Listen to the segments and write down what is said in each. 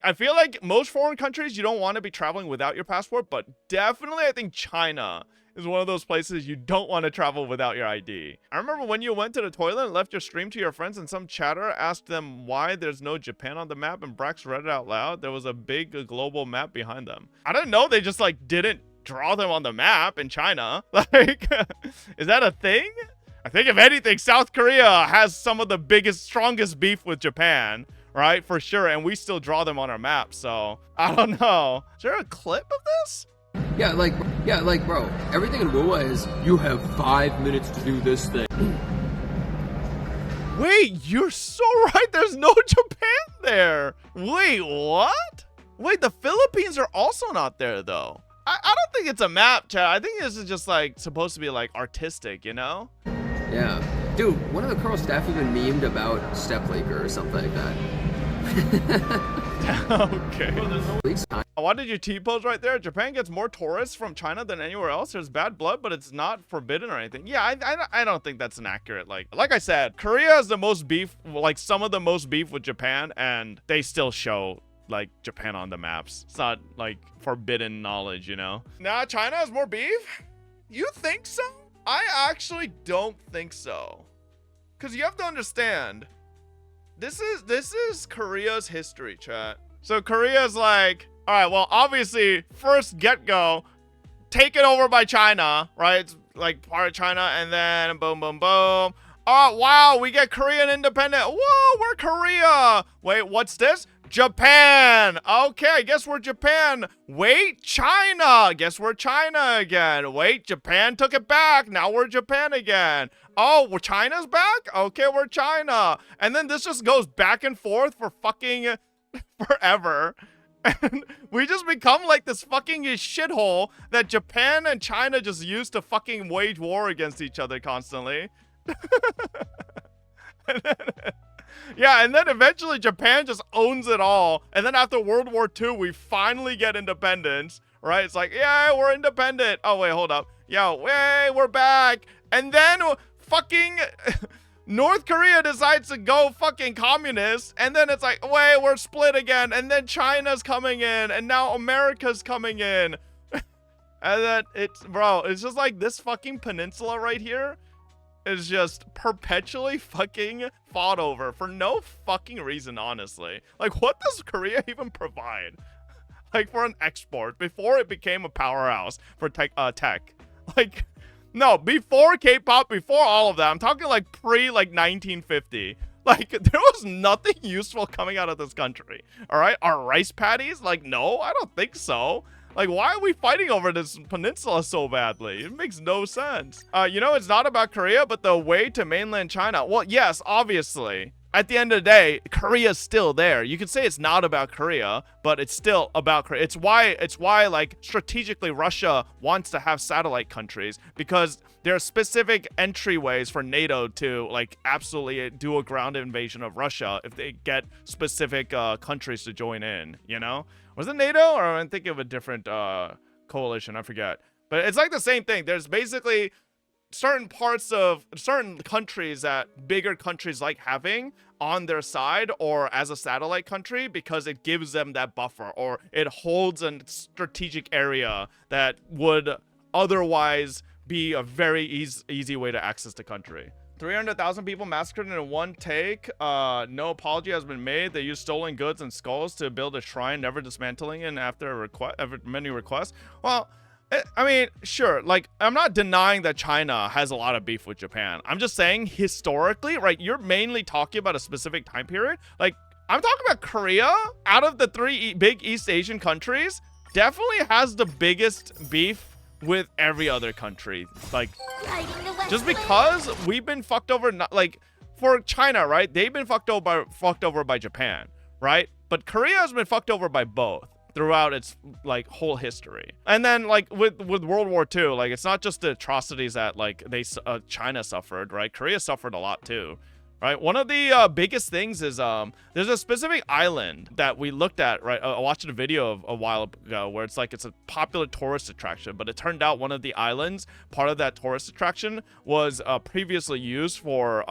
I feel like most foreign countries, you don't want to be traveling without your passport, but definitely I think China is one of those places you don't want to travel without your ID. I remember when you went to the toilet and left your stream to your friends and some chatter asked them why there's no Japan on the map and Brax read it out loud. There was a big global map behind them. I didn't know they just like didn't draw them on the map in China. Like, is that a thing? I think if anything, South Korea has some of the biggest, strongest beef with Japan. Right, for sure, and we still draw them on our map, so I don't know. Is there a clip of this? Yeah, like, bro, everything in WoA is you have 5 minutes to do this thing. Wait, you're so right. There's no Japan there. Wait, what? Wait, the Philippines are also not there, though. I don't think it's a map, chat. I think this is just, like, supposed to be, like, artistic, you know? Yeah. Dude, one of the Curl staff even memed about Steplaker or something like that. Okay. Why did you T-pose right there? Japan gets more tourists from China than anywhere else. There's bad blood, but it's not forbidden or anything. Yeah, I don't think that's an accurate, like I said, Korea has the most beef, like some of the most beef with Japan, and they still show like Japan on the maps. It's not like forbidden knowledge, you know? Nah, China has more beef? You think so? I actually don't think so. Because you have to understand, this is Korea's history, chat. So Korea's like, all right, well, obviously, first get-go, taken over by China, right? It's like part of China, and then boom, boom, boom. Oh, wow, we get Korean independent. Whoa, we're Korea. Wait, what's this? Japan. Okay, I guess we're Japan. Wait, China. Guess we're China again. Wait, Japan took it back. Now we're Japan again. Oh, we're China's back? Okay, we're China. And then this just goes back and forth for fucking forever. And we just become like this fucking shithole that Japan and China just use to fucking wage war against each other constantly. Yeah, and then eventually Japan just owns it all. And then after World War II, we finally get independence, right? It's like, yeah, we're independent. Oh, wait, hold up. Yo, hey, we're back. And then fucking North Korea decides to go fucking communist. And then it's like, wait, we're split again. And then China's coming in. And now America's coming in. And then it's, bro, it's just like this fucking peninsula right here is just perpetually fucking fought over for no fucking reason, honestly. Like, what does Korea even provide? Like, for an export before it became a powerhouse for tech. Like, no, before K-pop, before all of that, I'm talking like like 1950. Like, there was nothing useful coming out of this country. All right, our rice patties? Like, no, I don't think so. Like, why are we fighting over this peninsula so badly? It makes no sense. You know, it's not about Korea, but the way to mainland China. Well, yes, obviously. At the end of the day, Korea's still there. You could say it's not about Korea, but it's still about Korea. It's why like strategically Russia wants to have satellite countries, because there are specific entryways for NATO to like absolutely do a ground invasion of Russia if they get specific countries to join in, you know? Was it NATO, or I'm thinking of a different coalition? I forget. But it's like the same thing. There's basically certain parts of certain countries that bigger countries like having on their side or as a satellite country, because it gives them that buffer, or it holds a strategic area that would otherwise be a very easy way to access the country. 300,000 people massacred in one take. No apology has been made. They used stolen goods and skulls to build a shrine, never dismantling it after many requests. Well, I mean, sure, like, I'm not denying that China has a lot of beef with Japan. I'm just saying, historically, right, you're mainly talking about a specific time period. Like, I'm talking about Korea, out of the three big East Asian countries, definitely has the biggest beef with every other country. Like, just because we've been fucked over, not like, for China, right, they've been fucked over by Japan, right? But Korea has been fucked over by both throughout its like whole history. And then like with World War II, like, it's not just the atrocities that like China suffered, right? Korea suffered a lot too, right? One of the biggest things is there's a specific island that we looked at, right? I watched a video of a while ago where it's like it's a popular tourist attraction, but it turned out one of the islands, part of that tourist attraction, was previously used for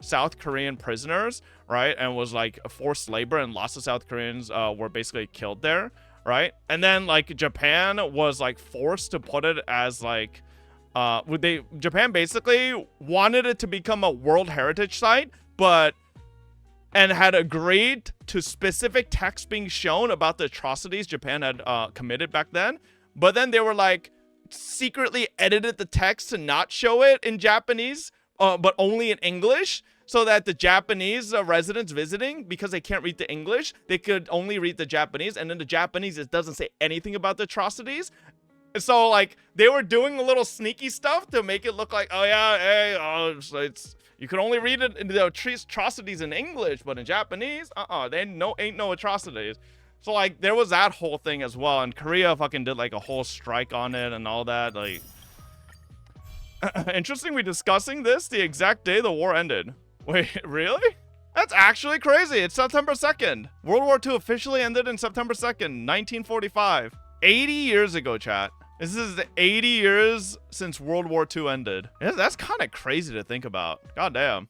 South Korean prisoners, right? And was like forced labor, and lots of South Koreans were basically killed there, right? And then like Japan was like forced to put it as like Japan basically wanted it to become a World Heritage Site, and had agreed to specific text being shown about the atrocities Japan had committed back then. But then they were like secretly edited the text to not show it in Japanese, but only in English, so that the Japanese residents visiting, because they can't read the English, they could only read the Japanese, and in the Japanese it doesn't say anything about the atrocities. So like they were doing a little sneaky stuff to make it look like, oh yeah, hey, it's you can only read it in the atrocities in English, but in Japanese, they ain't no atrocities. So like there was that whole thing as well, and Korea fucking did like a whole strike on it and all that. Like, interesting, we discussing this the exact day the war ended. Wait, really? That's actually crazy. It's September 2nd. World War II officially ended in September 2nd, 1945. 80 years ago, chat. This is 80 years since World War II ended. Yeah, that's kind of crazy to think about. God damn.